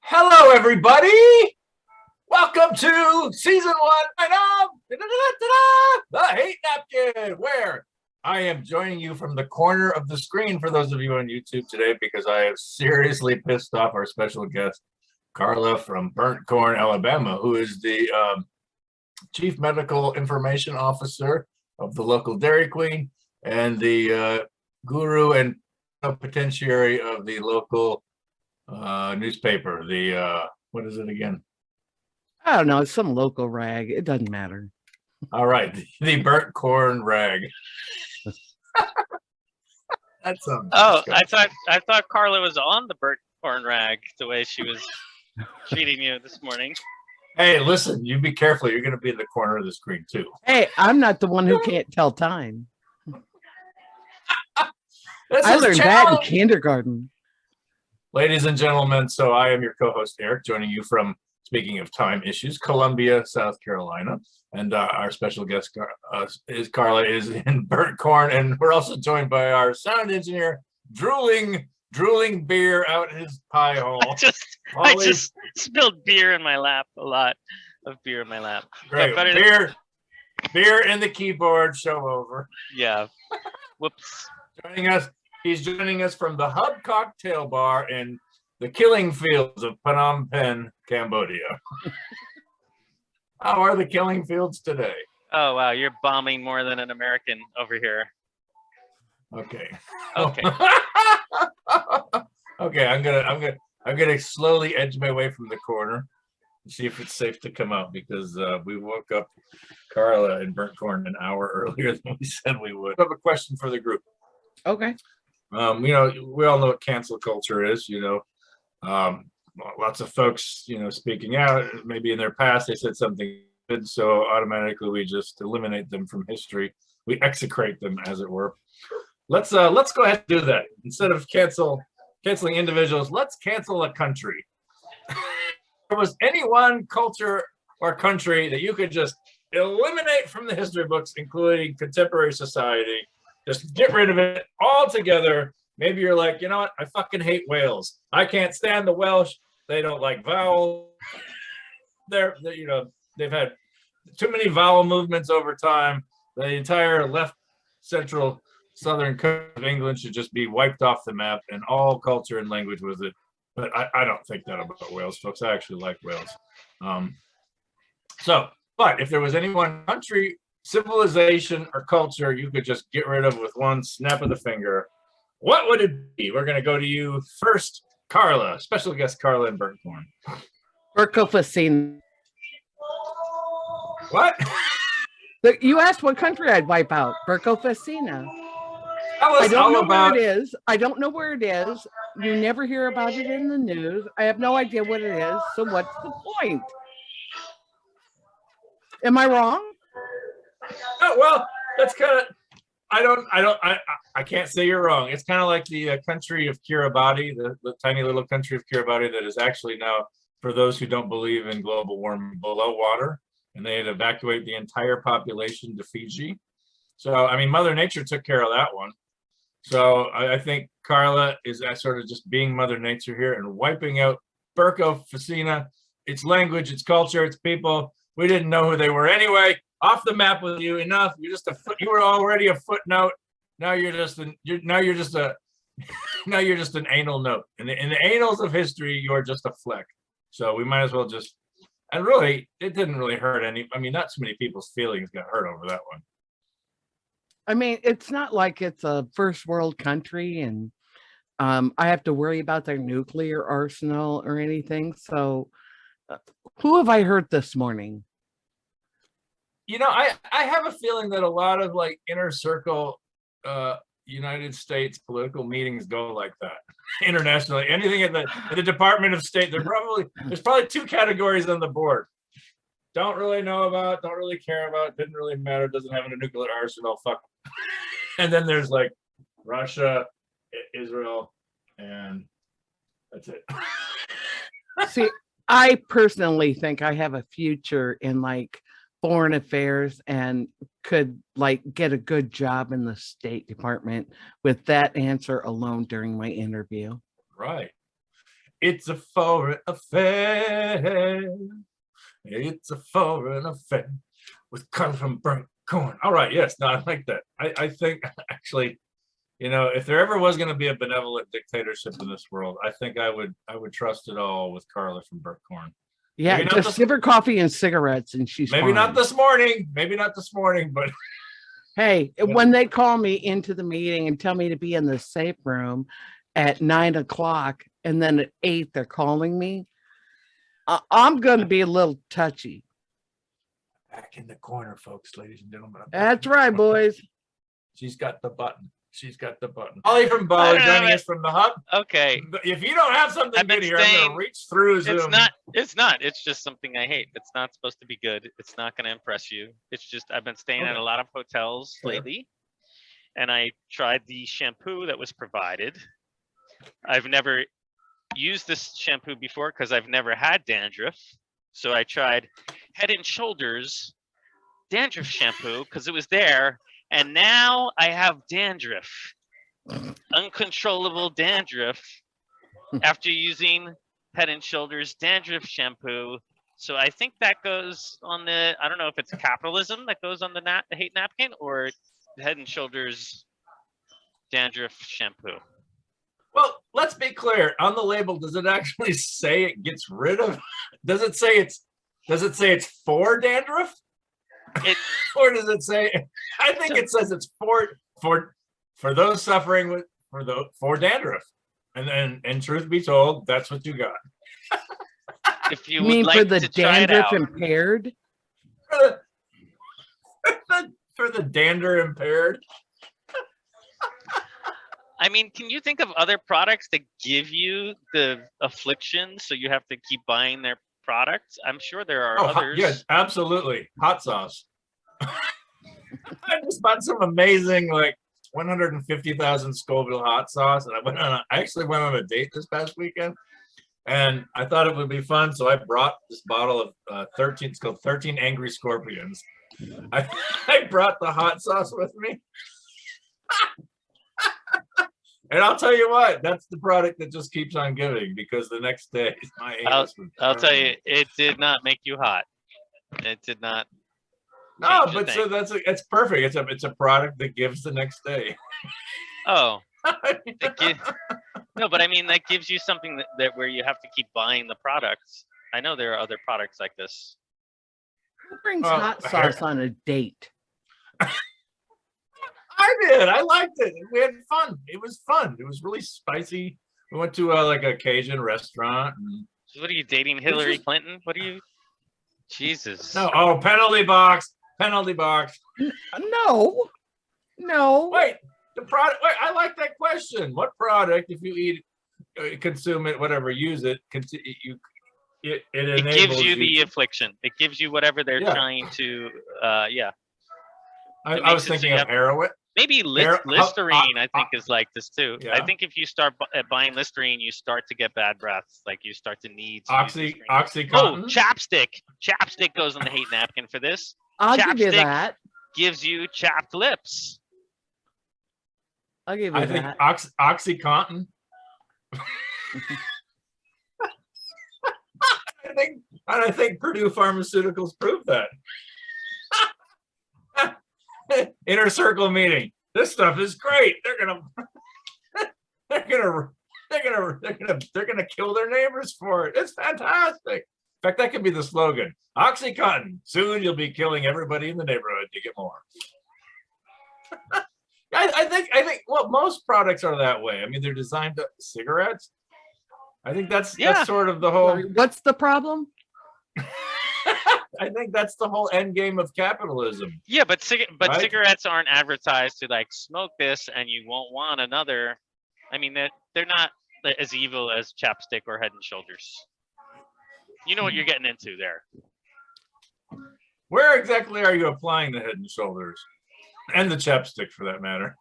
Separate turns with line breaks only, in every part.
Hello, everybody. Welcome to season one of The Hate Napkin, where I am joining you from the corner of the screen for those of you on YouTube today, because I have seriously pissed off our special guest, Carla from Burnt Korn, Alabama, who is the Chief Medical Information Officer of the local Dairy Queen and the guru and potentiary of the local newspaper. The what is it again?
I don't know. It's some local rag. It doesn't matter.
All right, the Burnt Korn rag. That sounds.
Oh, I thought Carla was on the Burnt Korn rag the way she was treating you this morning.
Hey, listen, you be careful. You're going to be in the corner of the screen too.
Hey, I'm not the one who can't tell time. I learned that in kindergarten.
Ladies and gentlemen, so I am your co-host, Eric, joining you from, speaking of time issues, Columbia, South Carolina. And our special guest Carla is in Burnt Korn. And we're also joined by our sound engineer, drooling beer out his pie hole.
I just spilled beer in my lap, a lot of beer in my lap.
Great. Beer in the keyboard, show over.
Yeah. Whoops.
He's joining us from the Hub Cocktail Bar in the Killing Fields of Phnom Penh, Cambodia. How are the killing fields today?
Oh wow, you're bombing more than an American over here.
Okay.
Okay.
Okay, I'm gonna slowly edge my way from the corner and see if it's safe to come out, because we woke up Carla in Burnt Korn an hour earlier than we said we would. I have a question for the group.
Okay.
We all know what cancel culture is. Lots of folks, speaking out. Maybe in their past they said something good, so automatically we just eliminate them from history. We execrate them, as it were. Let's go ahead and do that. Instead of canceling individuals, let's cancel a country. If there was any one culture or country that you could just eliminate from the history books, including contemporary society, just get rid of it altogether. Maybe you're like, you know what? I fucking hate Wales. I can't stand the Welsh. They don't like vowel. They've had too many vowel movements over time. The entire left, central, southern coast of England should just be wiped off the map, and all culture and language with it. But I don't think that about Wales, folks. I actually like Wales. But if there was any one country, civilization, or culture you could just get rid of with one snap of the finger, what would it be? We're going to go to you first, Carla, special guest Carla in Burnt Korn.
Burkina Faso.
What?
You asked what country I'd wipe out. Burkina Faso. I don't know where it is. I don't know where it is. You never hear about it in the news. I have no idea what it is. So what's the point? Am I wrong?
Oh, well, that's kind of. I can't say you're wrong. It's kind of like the country of Kiribati, the tiny little country of Kiribati that is actually now, for those who don't believe in global warming, below water, and they had to evacuate the entire population to Fiji. So, I mean, Mother Nature took care of that one. So I think Carla is sort of just being Mother Nature here and wiping out Burkina Faso, its language, its culture, its people. We didn't know who they were anyway. Off the map with you. Enough. You're just you were already a footnote. Now you're just an anal note. In the annals of history, you're just a fleck. So we might as well just. And really, it didn't really hurt any. I mean, not so many people's feelings got hurt over that one.
I mean, it's not like it's a first world country and I have to worry about their nuclear arsenal or anything. So who have I hurt this morning?
I have a feeling that a lot of like inner circle United States political meetings go like that internationally. Anything in the Department of State, there's probably two categories on the board. Don't really know about, don't really care about, didn't really matter, doesn't have a nuclear arsenal, fuck. And then there's like Russia, Israel, and that's it.
See, I personally think I have a future in like foreign affairs and could like get a good job in the State Department with that answer alone during my interview.
Right. It's a foreign affair. It's a foreign affair with Carla from Burnt Korn. All right, yes, no, I like that. I think actually, you know, if there ever was going to be a benevolent dictatorship in this world, I think I would trust it all with Carla from Burnt Korn.
Yeah, just give her coffee and cigarettes and she's
maybe
fine.
not this morning. Maybe not this morning, but
hey, when they call me into the meeting and tell me to be in the safe room at 9 o'clock and then at 8 they're calling me, I'm going to be a little touchy.
Back in the corner, folks, ladies and gentlemen.
That's right, boys.
She's got the button. She's got the button. Pauly from Bali joining us from the hub.
Okay.
If you don't have something good here, I'm going to reach through Zoom.
It's not. It's just something I hate. It's not supposed to be good. It's not going to impress you. It's just I've been staying at a lot of hotels lately, and I tried the shampoo that was provided. I've never used this shampoo before because I've never had dandruff. So I tried Head and Shoulders dandruff shampoo because it was there. And now I have dandruff, uncontrollable dandruff after using Head and Shoulders dandruff shampoo. So I think that goes on the, I don't know if it's capitalism that goes on the hate napkin or Head and Shoulders dandruff shampoo.
Well, let's be clear. On the label, does it actually say it gets rid of? Does it say it's for dandruff? Or does it say? I think it says it's for those suffering with for dandruff. And truth be told, that's what you got.
If you
mean
like
for the
to try it
dandruff
out.
impaired?
For the dander impaired.
I mean, can you think of other products that give you the affliction so you have to keep buying their products? I'm sure there are others.
Yes, absolutely. Hot sauce. I just bought some amazing, like 150,000 Scoville hot sauce, and I actually went on a date this past weekend, and I thought it would be fun, so I brought this bottle of 13. It's called 13 Angry Scorpions. I brought the hot sauce with me. And I'll tell you what, that's the product that just keeps on giving, because the next day my anus was
I'll tell you, it did not make you hot. It did not.
No, but so it's perfect. It's a product that gives the next day.
Oh. No, but I mean that gives you something that where you have to keep buying the products. I know there are other products like this.
Who brings hot sauce on a date?
I did. I liked it. We had fun. It was fun. It was really spicy. We went to like a Cajun restaurant. And
so what are you dating, Hillary Clinton? What are you? Jesus.
No. Oh, penalty box. Penalty box.
No.
Wait. The product. Wait. I like that question. What product, if you eat, consume it, whatever, use it, it
gives you the affliction. It gives you whatever they're trying to. Yeah.
I was thinking of heroin.
Maybe Listerine, I think, is like this too.
Yeah.
I think if you start buying Listerine, you start to get bad breath. Like you start to need
Oxycontin.
Oh, chapstick. Chapstick goes on the hate napkin for this.
I'll
Chapstick
give you that.
Gives you chapped lips.
I'll give you that.
I think Oxycontin. I think Purdue Pharmaceuticals proved that. Inner circle meeting. This stuff is great. They're gonna kill their neighbors for it. It's fantastic. In fact, that could be the slogan. OxyContin. Soon you'll be killing everybody in the neighborhood to get more. I think well, most products are that way. I mean, they're designed to cigarettes. I think that's sort of the whole.
What's the problem?
I think that's the whole end game of capitalism.
Yeah, but cigarettes aren't advertised to like smoke this and you won't want another. I mean, they're not as evil as chapstick or Head and Shoulders. You know what you're getting into there.
Where exactly are you applying the Head and Shoulders? And the chapstick, for that matter.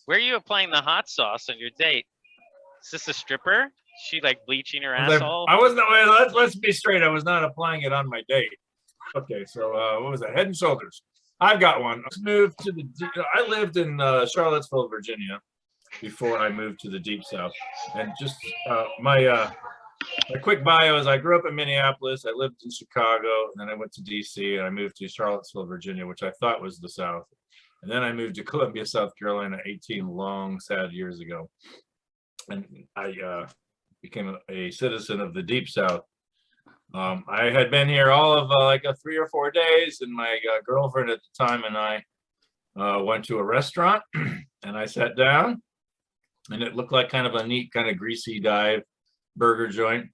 Where are you applying the hot sauce on your date? Is this a stripper? She like bleaching her asshole?
I wasn't. Let's be straight. I was not applying it on my date. Okay, so what was that? Head and Shoulders. I've got one. Let's move to I lived in Charlottesville, Virginia, before I moved to the deep south. And just my quick bio is I grew up in Minneapolis. I lived in Chicago, and then I went to DC, and I moved to Charlottesville, Virginia, which I thought was the South. And then I moved to Columbia, South Carolina, 18 long, sad years ago. And I became a citizen of the Deep South. I had been here all of like 3 or 4 days, and my girlfriend at the time and I went to a restaurant, and I sat down, and it looked like kind of a neat, kind of greasy dive burger joint.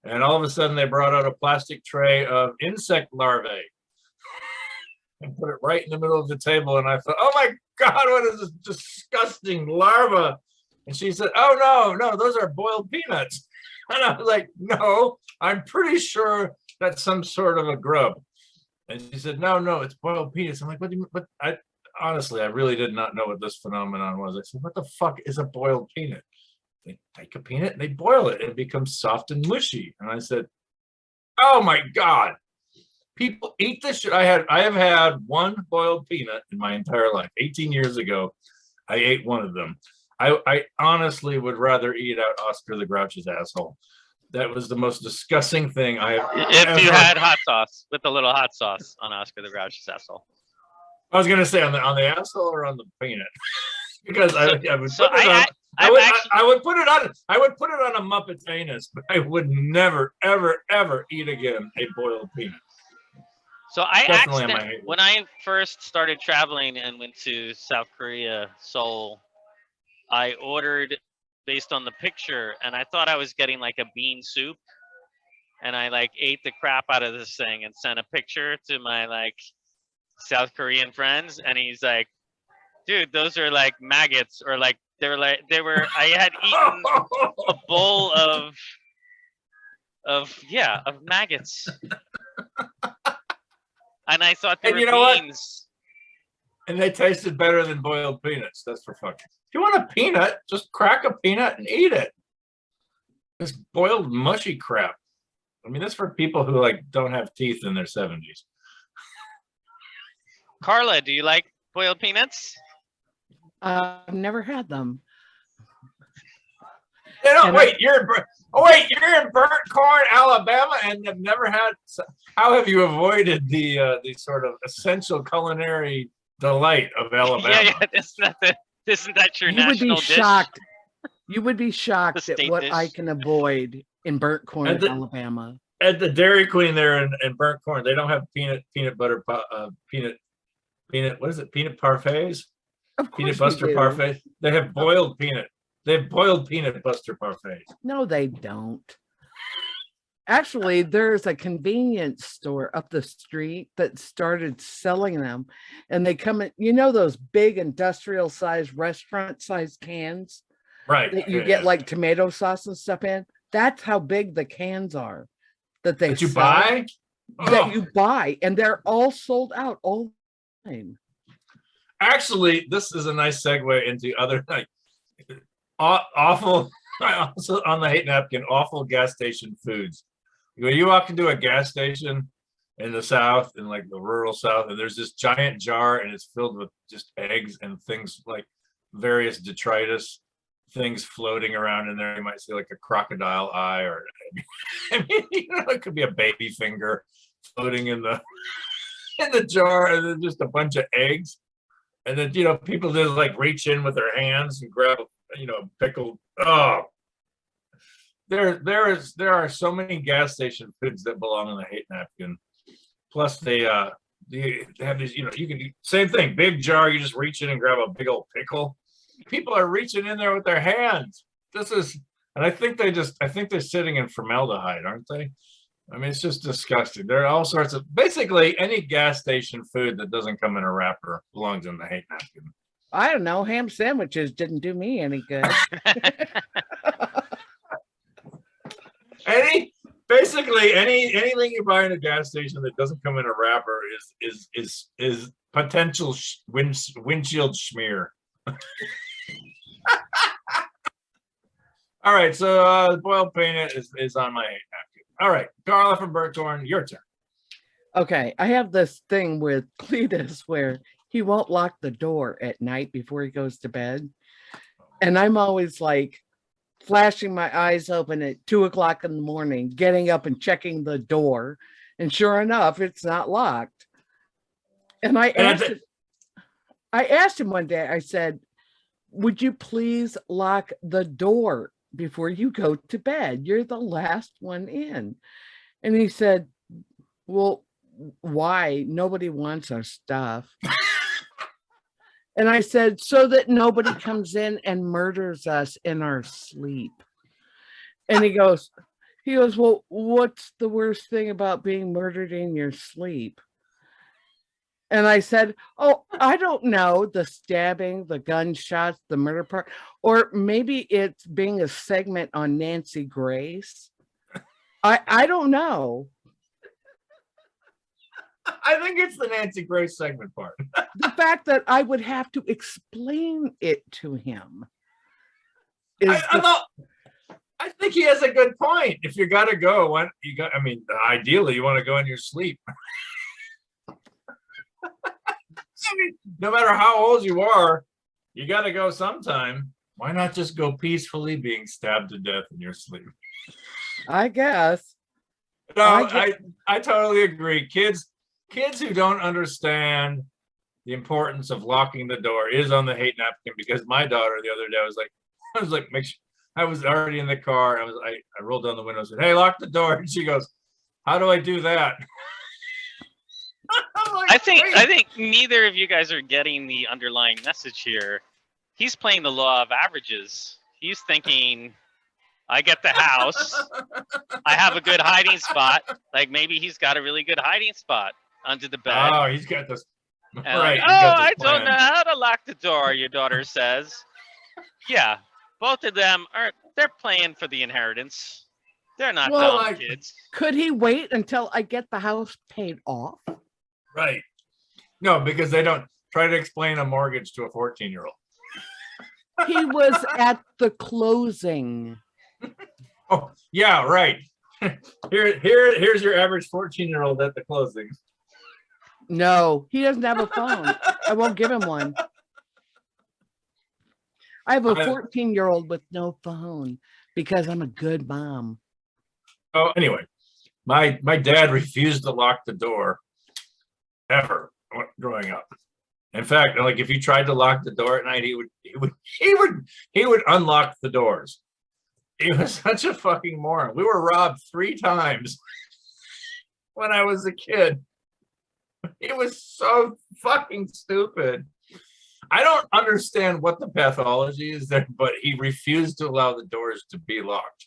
And all of a sudden, they brought out a plastic tray of insect larvae and put it right in the middle of the table. And I thought, oh my God, what is this disgusting larva? And she said, oh, no, those are boiled peanuts. And I was like, no, I'm pretty sure that's some sort of a grub. And she said, no, it's boiled peanuts. I'm like, what do you mean? But honestly, I really did not know what this phenomenon was. I said, what the fuck is a boiled peanut? They take a peanut and they boil it and it becomes soft and mushy. And I said, oh my God, people eat this shit. I have had one boiled peanut in my entire life. 18 years ago, I ate one of them. I honestly would rather eat out Oscar the Grouch's asshole. That was the most disgusting thing I have
If you had hot sauce, with a little hot sauce on Oscar the Grouch's asshole.
I was gonna say on the asshole or on the peanut, because I would put it on a Muppet's anus, but I would never ever eat again a boiled peanut.
So when I first started traveling and went to South Korea, Seoul, I ordered based on the picture, and I thought I was getting like a bean soup, and I like ate the crap out of this thing and sent a picture to my like South Korean friends, and he's like, dude, those are like maggots, or like they were I had eaten a bowl of maggots. And I thought they were beans.
What? And they tasted better than boiled peanuts. That's for fucking. If you want a peanut, just crack a peanut and eat it. This boiled mushy crap. I mean, that's for people who like don't have teeth in their 70s.
Carla, do you like boiled peanuts?
I've never had them.
You're in Burnt Korn, Alabama, and have never had. How have you avoided the sort of essential culinary delight of Alabama?
Yeah, isn't that your
you
national
would be
dish?
shocked. You would be shocked at what
dish.
I can avoid in Burnt Korn, Alabama.
At the Dairy Queen there in Burnt Korn, they don't have peanut butter peanut. What is it? Peanut parfaits.
Of course,
peanut butter parfait. They have boiled peanut. They have boiled peanut butter parfait.
No, they don't. Actually, there's a convenience store up the street that started selling them, and they come in, those big industrial sized restaurant sized cans,
right?
That you get like tomato sauce and stuff in. That's how big the cans are that they
you buy.
That you buy, and they're all sold out all the time.
Actually, this is a nice segue into other awful. Also on the hate napkin, awful gas station foods. When you walk into a gas station in the South, in like the rural South, and there's this giant jar and it's filled with just eggs and things like various detritus things floating around in there. You might see like a crocodile eye, or I mean, it could be a baby finger floating in the jar, and then just a bunch of eggs. And then people just like reach in with their hands and grab pickled. Oh. There are so many gas station foods that belong in the hate napkin. Plus they have these, you can same thing, big jar, you just reach in and grab a big old pickle. People are reaching in there with their hands. And I think they're sitting in formaldehyde, aren't they? I mean, it's just disgusting. There are all sorts of, basically any gas station food that doesn't come in a wrapper belongs in the hate napkin.
I don't know, ham sandwiches didn't do me any good.
Anything you buy in a gas station that doesn't come in a wrapper is potential windshield smear. All right, so boiled peanut is on my hate napkin. All right, Carla from Burnt Korn, your turn.
Okay, I have this thing with Cletus where he won't lock the door at night before he goes to bed. And I'm always like flashing my eyes open at 2 o'clock in the morning, getting up and checking the door. And sure enough, it's not locked. And I asked him one day, I said, would you please lock the door before you go to bed? You're the last one in. And he said, well, why? Nobody wants our stuff. And I said, so that nobody comes in and murders us in our sleep. And he goes, well, what's the worst thing about being murdered in your sleep? And I said, oh, I don't know, the stabbing, the gunshots, the murder part, or maybe it's being a segment on Nancy Grace. I don't know.
I think it's the Nancy Grace segment part.
The fact that I would have to explain it to him.
I think he has a good point. If you got to go, ideally you want to go in your sleep. I mean, no matter how old you are, you got to go sometime. Why not just go peacefully being stabbed to death in your sleep?
I guess.
No, I totally agree. Kids who don't understand the importance of locking the door is on the hate napkin, because my daughter the other day I was like, make sure. I was already in the car. I rolled down the window and said, hey, lock the door. And she goes, how do I do that? Like,
I think neither of you guys are getting the underlying message here. He's playing the law of averages. He's thinking, I get the house. I have a good hiding spot. Like maybe he's got a really good hiding spot under the bed.
Oh, he's got this.
And
Right.
I don't know how to lock the door, your daughter says. Yeah, both of them they're playing for the inheritance. They're not dumb kids.
Could he wait until I get the house paid off?
Right. No, because they don't try to explain a mortgage to a 14-year-old.
He was at the closing.
Oh, yeah, right. Here's your average 14-year-old at the closing.
No, he doesn't have a phone. I won't give him one. I have a 14-year-old with no phone because I'm a good mom.
Oh, anyway, my dad refused to lock the door ever growing up. In fact, like if you tried to lock the door at night, he would unlock the doors. He was such a fucking moron. We were robbed 3 times when I was a kid. It was so fucking stupid. I don't understand what the pathology is there, but he refused to allow the doors to be locked.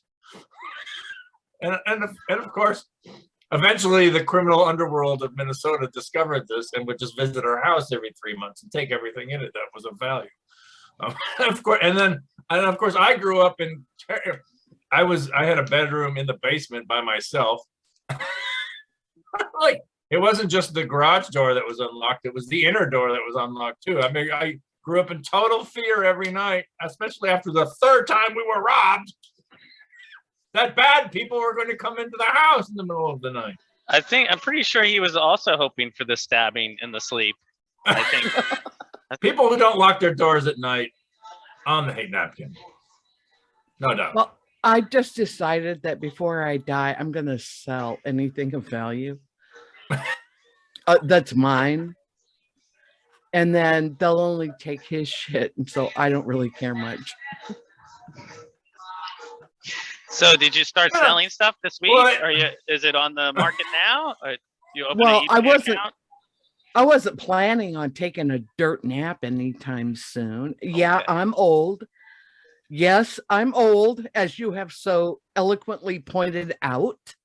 And of course, eventually the criminal underworld of Minnesota discovered this and would just visit our house every 3 months and take everything in it that was of value. Of course, and of course, I grew up in. I had a bedroom in the basement by myself. Like it wasn't just the garage door that was unlocked; it was the inner door that was unlocked too. I mean, I grew up in total fear every night, especially after the 3rd time we were robbed. That bad people were going to come into the house in the middle of the night.
I'm pretty sure he was also hoping for the stabbing in the sleep. I think
people who don't lock their doors at night on the hate napkin. No doubt.
Well, I just decided that before I die, I'm going to sell anything of value. That's mine. And then they'll only take his shit. And so I don't really care much.
So did you start selling stuff this week? Is it on the market now? Or you open
well,
an eBay account?
I wasn't planning on taking a dirt nap anytime soon. Yeah, okay. I'm old. Yes, I'm old, as you have so eloquently pointed out.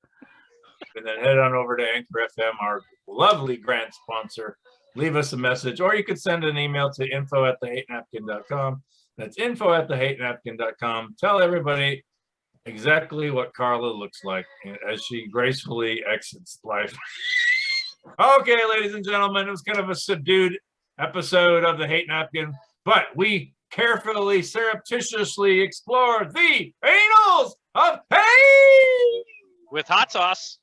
And then head on over to Anchor FM, our lovely grant sponsor. Leave us a message, or you could send an email to info@thehatenapkin.com. That's info@thehatenapkin.com. Tell everybody exactly what Carla looks like as she gracefully exits life. Okay, ladies and gentlemen, it was kind of a subdued episode of the Hate Napkin, but we carefully, surreptitiously explored the annals of hate
with hot sauce.